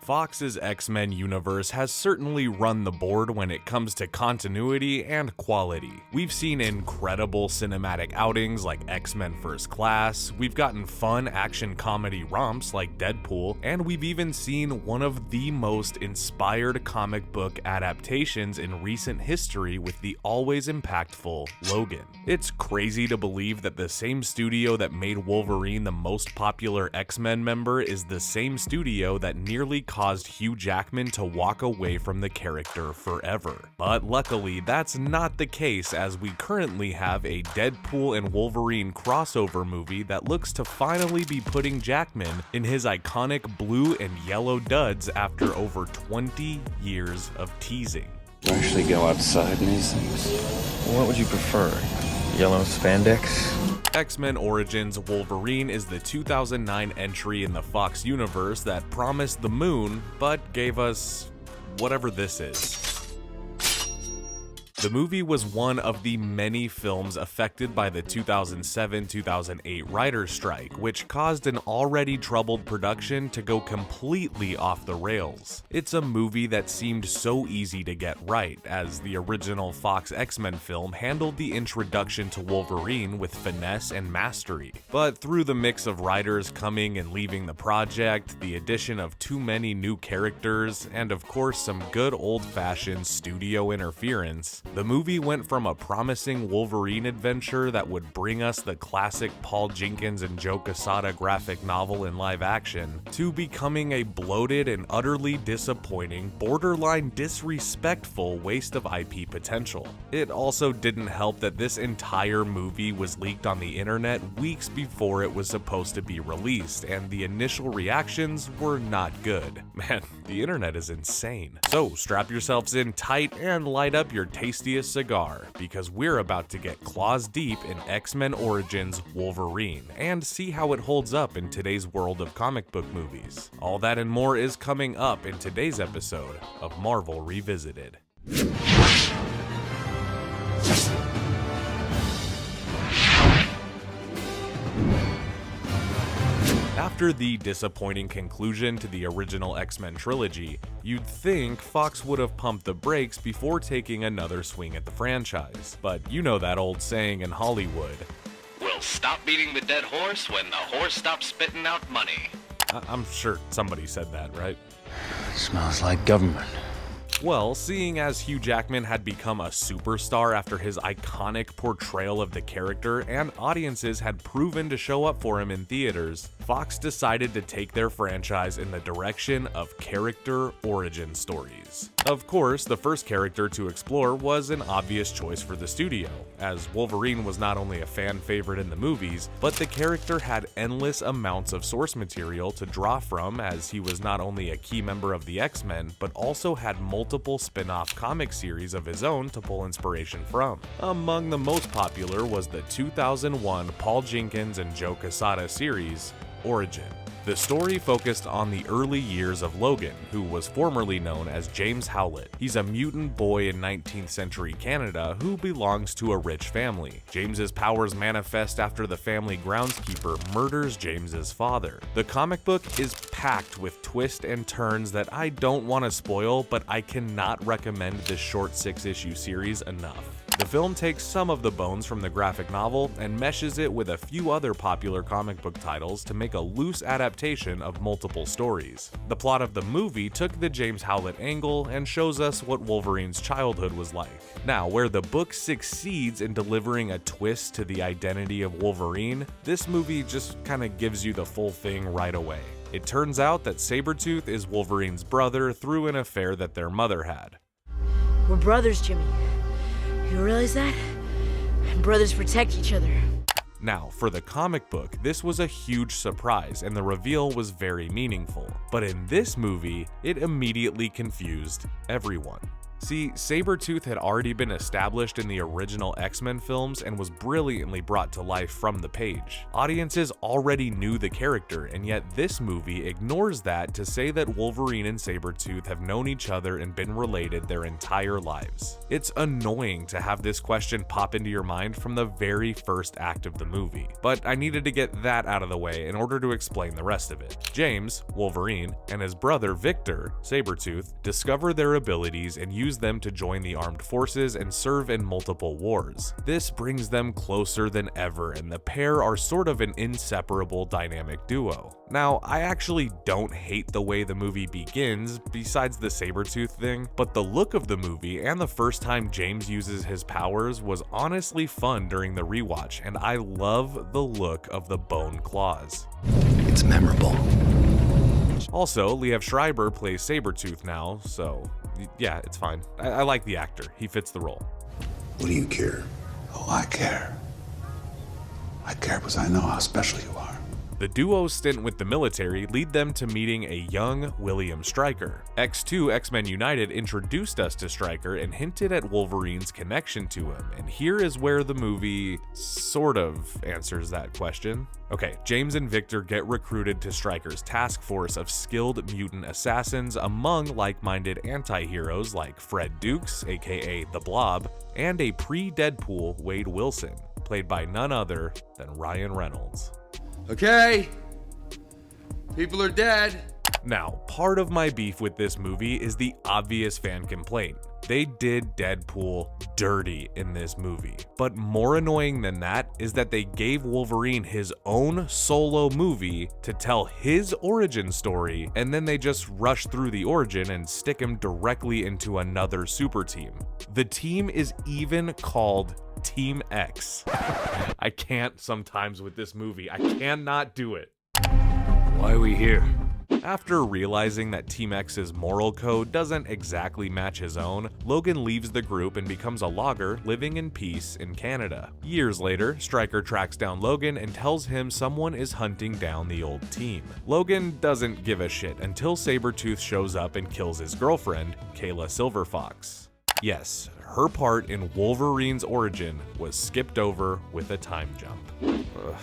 Fox's X-Men universe has certainly run the board when it comes to continuity and quality. We've seen incredible cinematic outings like X-Men First Class, we've gotten fun action comedy romps like Deadpool, and we've even seen one of the most inspired comic book adaptations in recent history with the always impactful Logan. It's crazy to believe that the same studio that made Wolverine the most popular X-Men member is the same studio that nearly caused Hugh Jackman to walk away from the character forever. But luckily, that's not the case, as we currently have a Deadpool and Wolverine crossover movie that looks to finally be putting Jackman in his iconic blue and yellow duds after over 20 years of teasing. You actually go outside in these things? What would you prefer? Yellow spandex? X-Men Origins Wolverine is the 2009 entry in the Fox universe that promised the moon, but gave us whatever this is. The movie was one of the many films affected by the 2007-2008 writer's strike, which caused an already troubled production to go completely off the rails. It's a movie that seemed so easy to get right, as the original Fox X-Men film handled the introduction to Wolverine with finesse and mastery. But through the mix of writers coming and leaving the project, the addition of too many new characters, and of course some good old-fashioned studio interference, the movie went from a promising Wolverine adventure that would bring us the classic Paul Jenkins and Joe Quesada graphic novel in live action, to becoming a bloated and utterly disappointing, borderline disrespectful waste of IP potential. It also didn't help that this entire movie was leaked on the internet weeks before it was supposed to be released, and the initial reactions were not good. Man, the internet is insane. So strap yourselves in tight and light up your tastiest cigar, because we're about to get claws deep in X-Men Origins Wolverine and see how it holds up in today's world of comic book movies. All that and more is coming up in today's episode of Marvel Revisited. After the disappointing conclusion to the original X-Men trilogy, you'd think Fox would have pumped the brakes before taking another swing at the franchise. But you know that old saying in Hollywood, "We'll stop beating the dead horse when the horse stops spitting out money." I'm sure somebody said that, right? It smells like government. Well, seeing as Hugh Jackman had become a superstar after his iconic portrayal of the character and audiences had proven to show up for him in theaters, Fox decided to take their franchise in the direction of character origin stories. Of course, the first character to explore was an obvious choice for the studio, as Wolverine was not only a fan favorite in the movies, but the character had endless amounts of source material to draw from, as he was not only a key member of the X-Men, but also had multiple spin-off comic series of his own to pull inspiration from. Among the most popular was the 2001 Paul Jenkins and Joe Quesada series, Origin. The story focused on the early years of Logan, who was formerly known as James Howlett. He's a mutant boy in 19th century Canada who belongs to a rich family. James's powers manifest after the family groundskeeper murders James's father. The comic book is packed with twists and turns that I don't want to spoil, but I cannot recommend this short 6-issue series enough. The film takes some of the bones from the graphic novel and meshes it with a few other popular comic book titles to make a loose adaptation of multiple stories. The plot of the movie took the James Howlett angle and shows us what Wolverine's childhood was like. Now, where the book succeeds in delivering a twist to the identity of Wolverine, this movie just kinda gives you the full thing right away. It turns out that Sabretooth is Wolverine's brother through an affair that their mother had. We're brothers, Jimmy. You realize that? Brothers protect each other. Now, for the comic book, this was a huge surprise and the reveal was very meaningful. But in this movie, it immediately confused everyone. See, Sabretooth had already been established in the original X-Men films and was brilliantly brought to life from the page. Audiences already knew the character, and yet this movie ignores that to say that Wolverine and Sabretooth have known each other and been related their entire lives. It's annoying to have this question pop into your mind from the very first act of the movie, but I needed to get that out of the way in order to explain the rest of it. James, Wolverine, and his brother Victor, Sabretooth, discover their abilities and use them to join the armed forces and serve in multiple wars. This brings them closer than ever, and the pair are sort of an inseparable dynamic duo. Now, I actually don't hate the way the movie begins, besides the Sabretooth thing, but the look of the movie and the first time James uses his powers was honestly fun during the rewatch, and I love the look of the bone claws. It's memorable. Also, Liev Schreiber plays Sabretooth now, so yeah, it's fine. I like the actor, he fits the role. What do you care? Oh, I care. I care because I know how special you are. The duo's stint with the military lead them to meeting a young William Stryker. X2 X-Men United introduced us to Stryker and hinted at Wolverine's connection to him, and here is where the movie sort of answers that question. Okay, James and Victor get recruited to Stryker's task force of skilled mutant assassins among like-minded anti-heroes like Fred Dukes, aka The Blob, and a pre-Deadpool Wade Wilson, played by none other than Ryan Reynolds. Okay, people are dead. Now, part of my beef with this movie is the obvious fan complaint. They did Deadpool dirty in this movie. But more annoying than that is that they gave Wolverine his own solo movie to tell his origin story, and then they just rush through the origin and stick him directly into another super team. The team is even called Team X. I can't sometimes with this movie. I cannot do it. Why are we here? After realizing that Team X's moral code doesn't exactly match his own, Logan leaves the group and becomes a logger living in peace in Canada. Years later, Stryker tracks down Logan and tells him someone is hunting down the old team. Logan doesn't give a shit until Sabretooth shows up and kills his girlfriend, Kayla Silverfox. Yes, her part in Wolverine's origin was skipped over with a time jump. Ugh.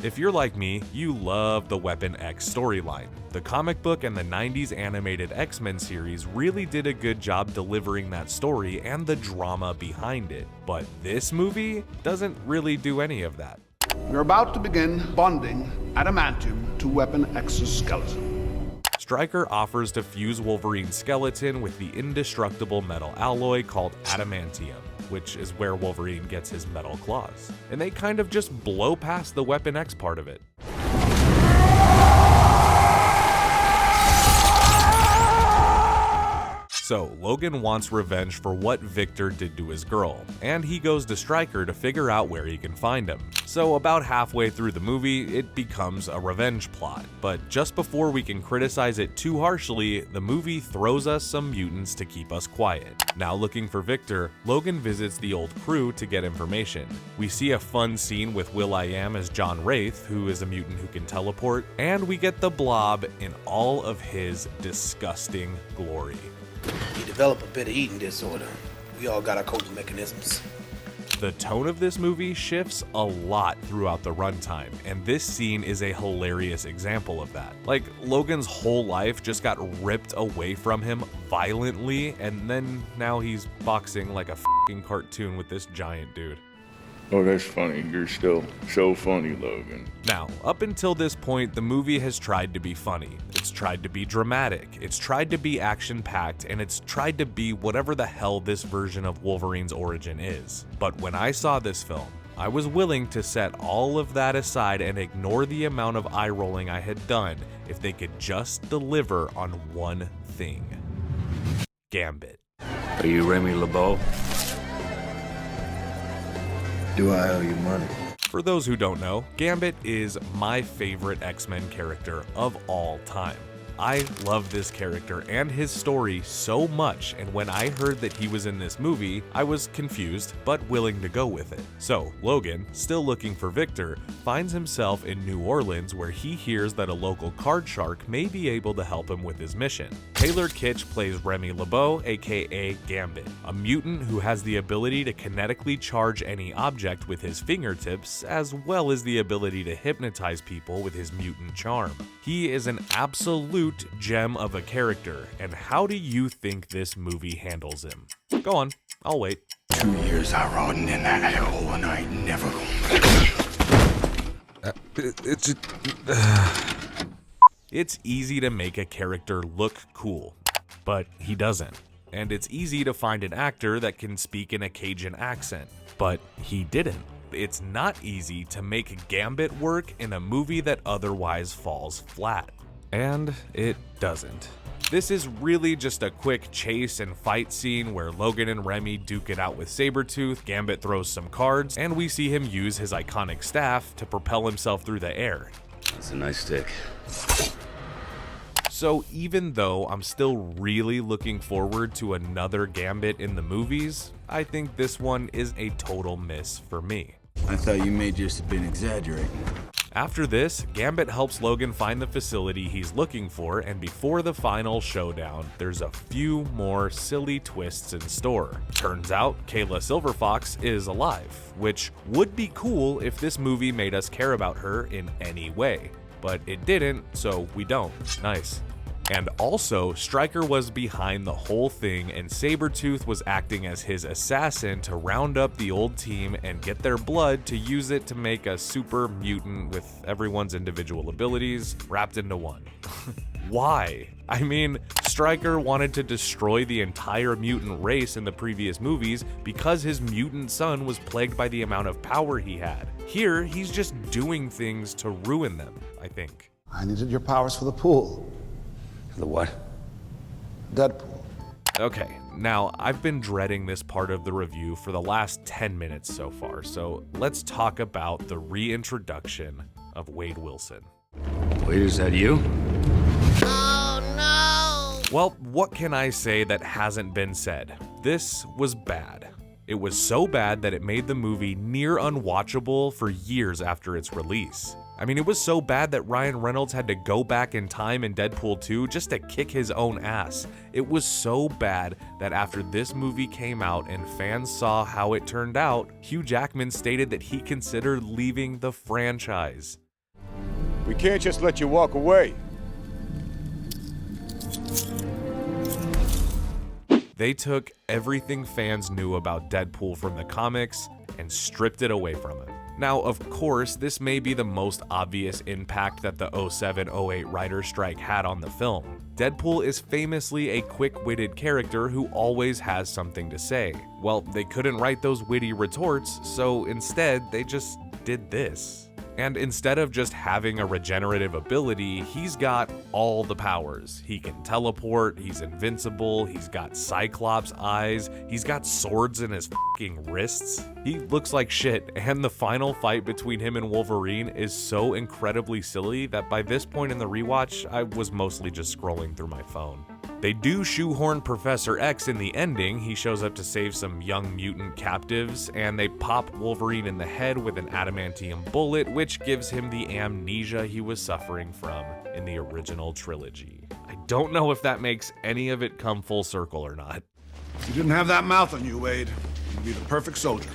If you're like me, you love the Weapon X storyline. The comic book and the 90s animated X-Men series really did a good job delivering that story and the drama behind it. But this movie doesn't really do any of that. We're about to begin bonding adamantium to Weapon X's skeleton. Stryker offers to fuse Wolverine's skeleton with the indestructible metal alloy called adamantium, which is where Wolverine gets his metal claws. And they kind of just blow past the Weapon X part of it. So, Logan wants revenge for what Victor did to his girl, and he goes to Stryker to figure out where he can find him. So about halfway through the movie, it becomes a revenge plot. But just before we can criticize it too harshly, the movie throws us some mutants to keep us quiet. Now looking for Victor, Logan visits the old crew to get information. We see a fun scene with Will.i.am as John Wraith, who is a mutant who can teleport, and we get the Blob in all of his disgusting glory. You develop a bit of eating disorder. We all got our coping mechanisms. The tone of this movie shifts a lot throughout the runtime, and this scene is a hilarious example of that. Like, Logan's whole life just got ripped away from him violently, and then now he's boxing like a f***ing cartoon with this giant dude. Oh, that's funny. You're still so funny, Logan. Now, up until this point, the movie has tried to be funny. It's tried to be dramatic. It's tried to be action-packed, and it's tried to be whatever the hell this version of Wolverine's origin is. But when I saw this film, I was willing to set all of that aside and ignore the amount of eye-rolling I had done if they could just deliver on one thing. Gambit. Are you Remy LeBeau? Do I owe you money? For those who don't know, Gambit is my favorite X-Men character of all time. I love this character and his story so much, and when I heard that he was in this movie, I was confused but willing to go with it. So Logan, still looking for Victor, finds himself in New Orleans where he hears that a local card shark may be able to help him with his mission. Taylor Kitsch plays Remy LeBeau, aka Gambit, a mutant who has the ability to kinetically charge any object with his fingertips, as well as the ability to hypnotize people with his mutant charm. He is an absolute gem of a character, and how do you think this movie handles him? Go on, I'll wait. 2 years I rotting in that hell and I ain't never It's easy to make a character look cool, but he doesn't. And it's easy to find an actor that can speak in a Cajun accent, but he didn't. It's not easy to make Gambit work in a movie that otherwise falls flat. And it doesn't. This is really just a quick chase and fight scene where Logan and Remy duke it out with Sabretooth, Gambit throws some cards, and we see him use his iconic staff to propel himself through the air. That's a nice stick. So even though I'm still really looking forward to another Gambit in the movies, I think this one is a total miss for me. I thought you may just have been exaggerating. After this, Gambit helps Logan find the facility he's looking for, and before the final showdown, there's a few more silly twists in store. Turns out, Kayla Silverfox is alive, which would be cool if this movie made us care about her in any way. But it didn't, so we don't. Nice. And also, Stryker was behind the whole thing, and Sabretooth was acting as his assassin to round up the old team and get their blood to use it to make a super mutant with everyone's individual abilities wrapped into one. Why? I mean, Stryker wanted to destroy the entire mutant race in the previous movies because his mutant son was plagued by the amount of power he had. Here, he's just doing things to ruin them, I think. I needed your powers for the pool. The what? Deadpool. Okay, now I've been dreading this part of the review for the last 10 minutes so far, so let's talk about the reintroduction of Wade Wilson. Wait, is that you? Well, what can I say that hasn't been said? This was bad. It was so bad that it made the movie near unwatchable for years after its release. I mean, it was so bad that Ryan Reynolds had to go back in time in Deadpool 2 just to kick his own ass. It was so bad that after this movie came out and fans saw how it turned out, Hugh Jackman stated that he considered leaving the franchise. We can't just let you walk away. They took everything fans knew about Deadpool from the comics and stripped it away from him. Now, of course, this may be the most obvious impact that the 07-08 writer's strike had on the film. Deadpool is famously a quick-witted character who always has something to say. Well, they couldn't write those witty retorts, so instead, they just did this. And instead of just having a regenerative ability, he's got all the powers. He can teleport, he's invincible, he's got Cyclops eyes, he's got swords in his fucking wrists. He looks like shit, and the final fight between him and Wolverine is so incredibly silly that by this point in the rewatch, I was mostly just scrolling through my phone. They do shoehorn Professor X in the ending. He shows up to save some young mutant captives, and they pop Wolverine in the head with an adamantium bullet, which gives him the amnesia he was suffering from in the original trilogy. I don't know if that makes any of it come full circle or not. If you didn't have that mouth on you, Wade, you'd be the perfect soldier.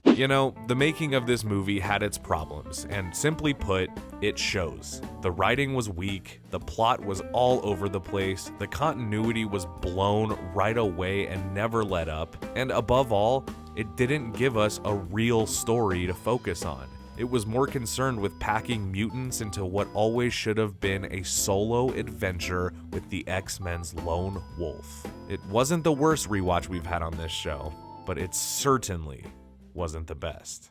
You know, the making of this movie had its problems, and simply put, it shows. The writing was weak, the plot was all over the place, the continuity was blown right away and never let up, and above all, it didn't give us a real story to focus on. It was more concerned with packing mutants into what always should have been a solo adventure with the X-Men's lone wolf. It wasn't the worst rewatch we've had on this show, but it certainly wasn't the best.